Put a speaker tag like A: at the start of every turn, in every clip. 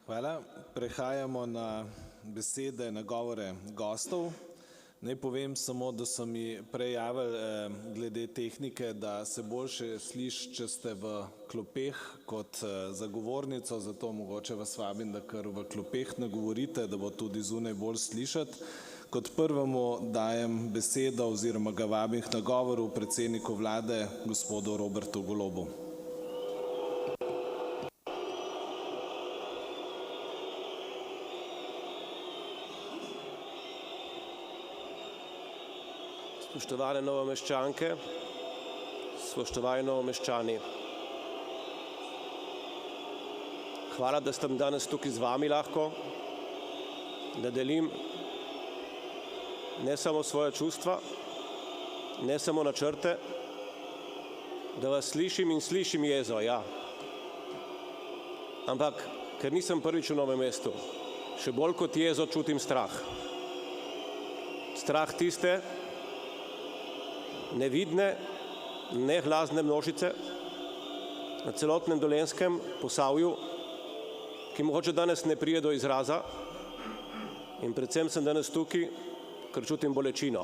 A: Hvala. Prehajamo na besede, nagovore gostov. Naj povem samo, da so mi prej javili glede tehnike, da se boljše sliši, če ste v klopeh kot za govornico, zato mogoče vas vabim, da kar v klopeh ne govorite, da bo tudi zunaj bolj slišati. Kot prvemu dajem besedo oziroma ga vabim k nagovoru predsedniku vlade, gospodu Robertu Golobu.
B: Spoštovane novomeščanke, spoštovani novomeščani. Hvala, da sem danes tukaj z vami lahko, da delim ne samo svoje čustva, ne samo načrte, da vas slišim in slišim jezo, ja. Ampak, ker nisem prvič v Novem mestu, še bolj kot jezo čutim strah. Strah tiste, nevidne, neglasne množice na celotnem Dolenjskem, Posavju, ki mogoče danes ne pride do izraza, in predvsem sem danes tukaj, ker čutim bolečino.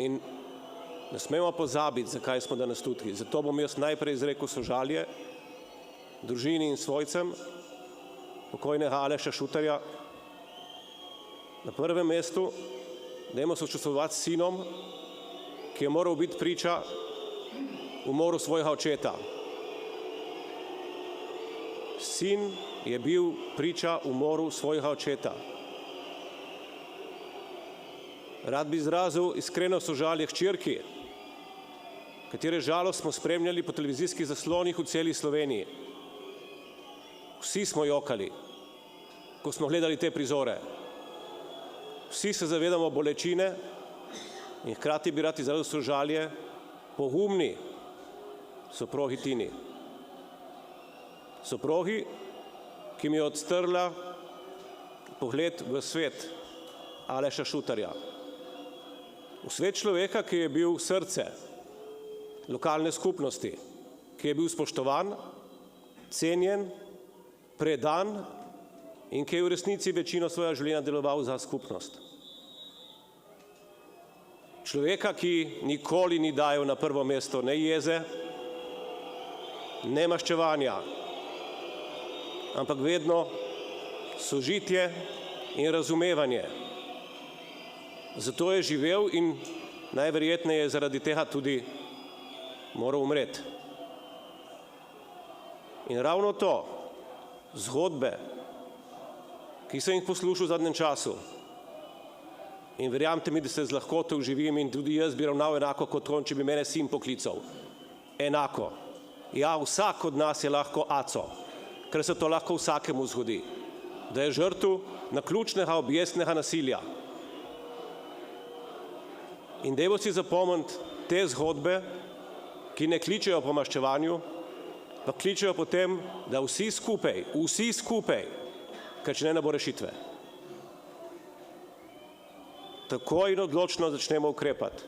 B: In ne smemo pozabiti, zakaj smo danes tukaj. Zato bom jaz najprej izrekel sožalje družini in svojcem pokojnega Aleša Šutarja. Na prvem mestu dajmo sočustvovati s sinom, ki je moral biti priča umoru svojega očeta. Sin je bil priča umoru svojega očeta. Rad bi izrazil iskreno sožalje hčerki, katere žalost smo spremljali po televizijskih zaslonih v celi Sloveniji. Vsi smo jokali, ko smo gledali te prizore. Vsi se zavedamo bolečine in hkrati bi rad izrazil sožalje pogumni soprogi Tini. Soprogi, ki mi je odstrla pogled v svet Aleša Šutarja. V svet človeka, ki je bil srce lokalne skupnosti, ki je bil spoštovan, cenjen, predan in ki je v resnici večino svojega življenja deloval za skupnost. Človeka, ki nikoli ni dajal na prvo mesto ne jeze, ne maščevanja, ampak vedno sožitje in razumevanje. Zato je živel in najverjetneje zaradi tega tudi moral umreti. In ravno to, zgodbe, ki sem jih poslušal v zadnjem času, in verjamete mi, da se z lahkoto uživim in tudi jaz bi ravnal enako kot on, če bi mene sin poklical. Enako. Ja, vsak od nas je lahko aco, ker se to lahko vsakemu zgodi, da je žrtev naključnega objestnega nasilja. In dajmo si zapomniti te zgodbe, ki ne kličejo po maščevanju, pa kličejo po tem, da vsi skupaj, ker če ne bo rešitve. Takoj in odločno začnemo ukrepati.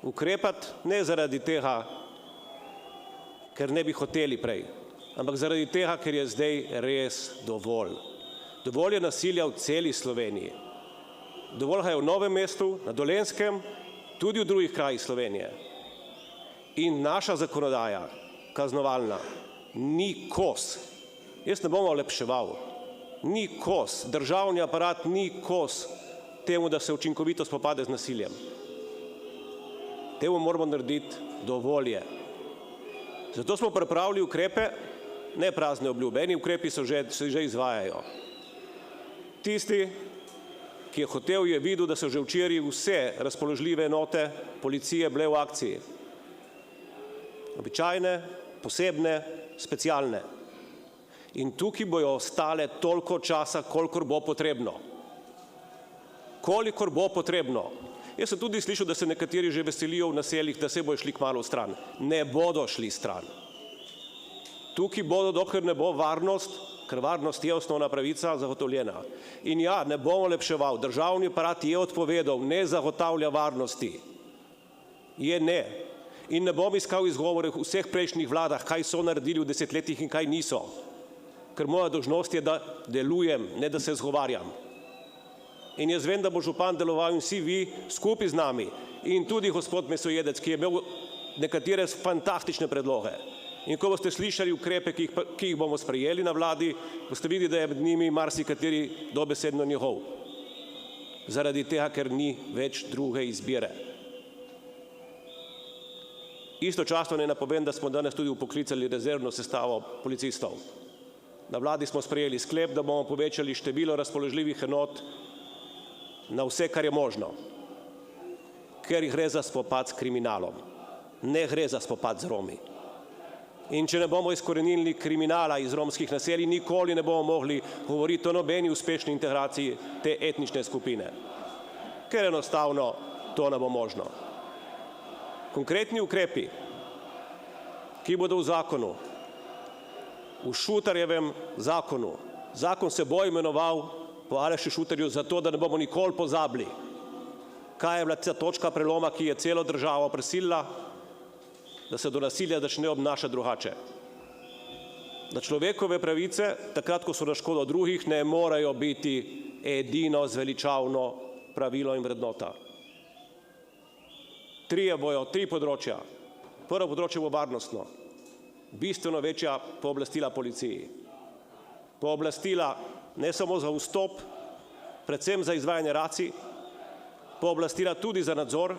B: Ukrepati ne zaradi tega, ker ne bi hoteli prej, ampak zaradi tega, ker je zdaj res dovolj. Dovolj je nasilja v celi Sloveniji. Dovolj ga je v Novem mestu, na Dolenjskem, tudi v drugih krajih Slovenije. In naša zakonodaja, kaznovalna, ni kos. Jaz ne bom olepševal. Ni kos, državni aparat ni kos temu, da se učinkovito spopade z nasiljem. Temu moramo narediti dovolj. Zato smo pripravili ukrepe, ne prazne obljube, eni ukrepi se že izvajajo. Tisti, ki je hotel, je videl, da so že včeraj vse razpoložljive enote policije bile v akciji. Običajne, posebne, specialne. In tukaj bojo ostale toliko časa, kolikor bo potrebno. Kolikor bo potrebno. Jaz sem tudi slišal, da se nekateri že veselijo v naseljih, da se bojo šli kmalu stran. Ne bodo šli stran. Tukaj bodo, dokler ne bo varnost, ker varnost je osnovna pravica, zagotovljena. In ja, ne bom olepševal, državni aparat je odpovedal, ne zagotavlja varnosti. Je ne. In ne bom iskal izgovore v vseh prejšnjih vladah, kaj so naredili v desetletjih in kaj niso. Ker moja dolžnost je, da delujem, ne da se zgovarjam. In jaz vem, da bo župan deloval in vsi vi skupaj z nami. In tudi gospod Mesojedec, ki je imel nekatere fantastične predloge. In ko boste slišali ukrepe, ki jih bomo sprejeli na vladi, boste videli, da je med njimi marsikateri dobesedno njihov. Zaradi tega, ker ni več druge izbire. Istočasno ne napovem, da smo danes tudi upoklicali rezervno sestavo policistov. Na vladi smo sprejeli sklep, da bomo povečali število razpoložljivih enot na vse, kar je možno. Ker gre za spopad s kriminalom. Ne gre za spopad z Romi. In če ne bomo izkorenili kriminala iz romskih naselij, nikoli ne bomo mogli govoriti o nobeni uspešni integraciji te etnične skupine. Ker enostavno to ne bo možno. Konkretni ukrepi, ki bodo v zakonu, v Šutarjevem zakonu, zakon se bo imenoval po Alešu Šutarju zato, da ne bomo nikoli pozabili, kaj je bila ta točka preloma, ki je celo državo prisilila, da se do nasilja začne obnašati drugače. Da človekove pravice, takrat, ko so na škodo drugih, ne morejo biti edino zveličavno pravilo in vrednota. Tri področja. Prvo področje bo varnostno. Bistveno večja pooblastila policiji. Pooblastila ne samo za vstop, predvsem za izvajanje racij, pooblastila tudi za nadzor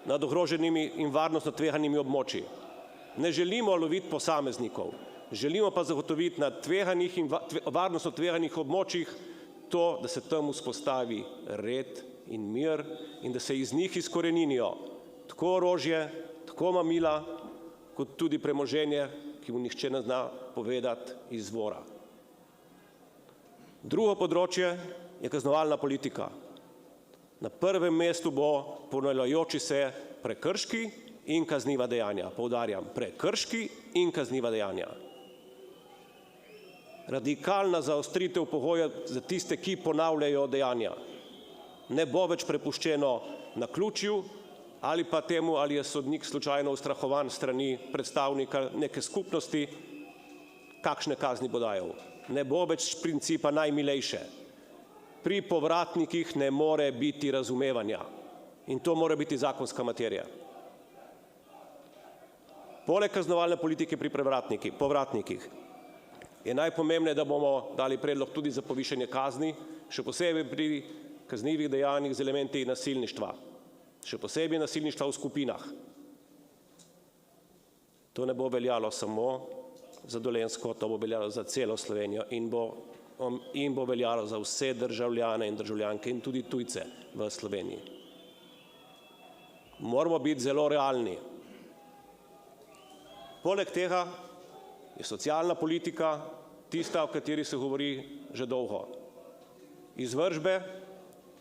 B: nad ogroženimi in varnostno tveganimi območji. Ne želimo loviti posameznikov, želimo pa zagotoviti na tveganih in varnostno tveganih območjih to, da se tam vzpostavi red in mir in da se iz njih izkoreninijo tako orožje, tako mamila, kot tudi premoženje, ki mu nihče ne zna povedati izvora. Drugo področje je kaznovalna politika. Na prvem mestu bo ponavljajoči se prekrški in kazniva dejanja. Poudarjam, prekrški in kazniva dejanja. Radikalna zaostritev pogojev za tiste, ki ponavljajo dejanja. Ne bo več prepuščeno naključju ali pa temu, ali je sodnik slučajno ustrahovan strani predstavnika neke skupnosti, kakšne kazni bo dajal. Ne bo več principa najmilejše. Pri povratnikih ne more biti razumevanja in to mora biti zakonska materija. Poleg kaznovalne politike pri povratnikih je najpomembneje, da bomo dali predlog tudi za povišanje kazni, še posebej pri kaznivih dejanjih z elementi nasilništva, še posebej nasilništva v skupinah. To ne bo veljalo samo za Dolenjsko, to bo veljalo za celo Slovenijo in bo veljalo za vse državljane in državljanke in tudi tujce v Sloveniji. Moramo biti zelo realni. Poleg tega je socialna politika tista, o kateri se govori že dolgo. Izvršbe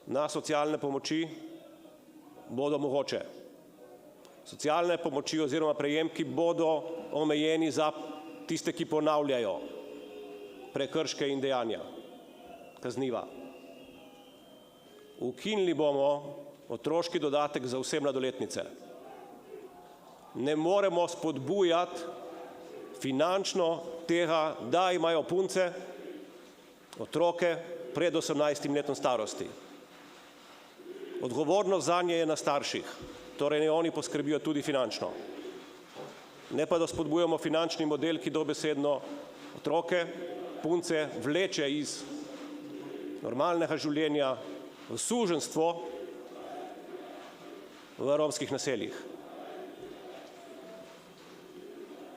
B: na socialne pomoči bodo mogoče. Socialne pomoči oziroma prejemki bodo omejeni za tiste, ki ponavljajo prekrške in dejanja, kazniva. Ukinili bomo otroški dodatek za vse mladoletnice. Ne moremo spodbujati finančno tega, da imajo punce, otroke pred 18 letom starosti. Odgovornost zanje je na starših, torej naj oni poskrbijo tudi finančno. Ne pa, da spodbujamo finančni model, ki dobesedno otroke, punce vleče iz normalnega življenja v suženjstvo v romskih naseljih.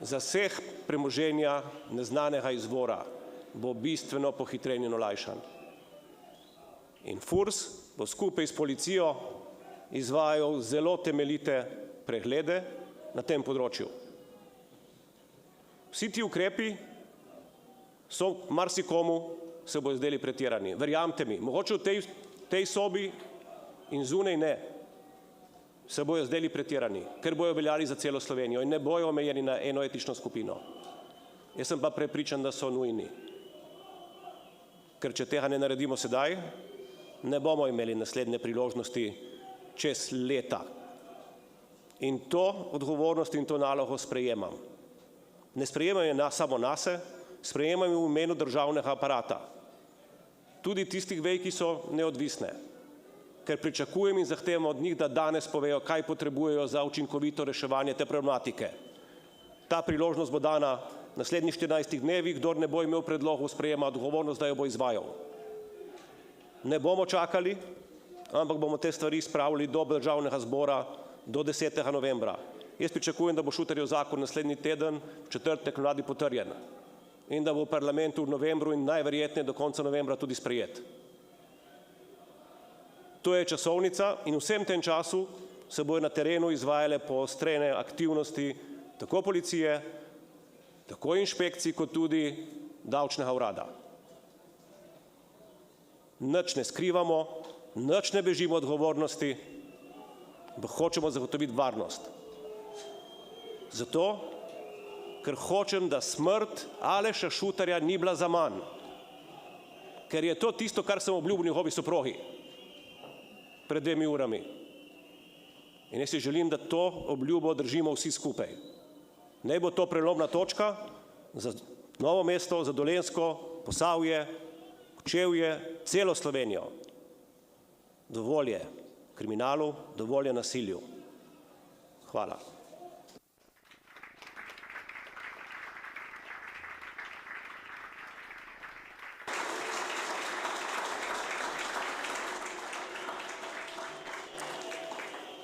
B: Zaseg premoženja neznanega izvora bo bistveno pohitren in olajšan. In FURS bo skupaj s policijo izvajal zelo temeljite preglede na tem področju. Vsi ti ukrepi so marsikomu se bodo zdeli pretirani. Verjamte mi, mogoče v tej sobi in zunaj ne, se bojo zdeli pretirani, ker bojo veljali za celo Slovenijo in ne bojo omejeni na eno etnično skupino. Jaz sem pa prepričan, da so nujni. Ker če tega ne naredimo sedaj, ne bomo imeli naslednje priložnosti čez leta, In to odgovornost in to nalogo sprejemam. Ne sprejemam je samo nase, sprejemam jo v imenu državnega aparata. Tudi tistih vej, ki so neodvisne. Ker pričakujem in zahtevam od njih, da danes povejo, kaj potrebujejo za učinkovito reševanje te problematike. Ta priložnost bo dana v naslednjih 14 dnevih, kdor ne bo imel predlogov, sprejema odgovornost, da jo bo izvajal. Ne bomo čakali, ampak bomo te stvari spravili do državnega zbora do 10. novembra. Jaz pričakujem, da bo Šuterjev zakon naslednji teden, v četrtek, vladi potrjen in da bo v parlamentu v novembru in najverjetneje do konca novembra tudi sprejet. To je časovnica in vsem tem času se bojo na terenu izvajale poostrene aktivnosti tako policije, tako inšpekcij, kot tudi davčnega urada. Nič ne skrivamo, nič ne bežimo od odgovornosti, ampak hočemo zagotoviti varnost. Zato, ker hočem, da smrt Aleša Šuterja ni bila zaman. Ker je to tisto, kar sem obljubil njegovi soprogi pred 2 urami. In jaz si želim, da to obljubo držimo vsi skupaj. Naj bo to prelomna točka za Novo mesto, za Dolenjsko, Posavje, Kočevje, celo Slovenijo. Dovolj je kriminalu, dovolj je nasilju. Hvala.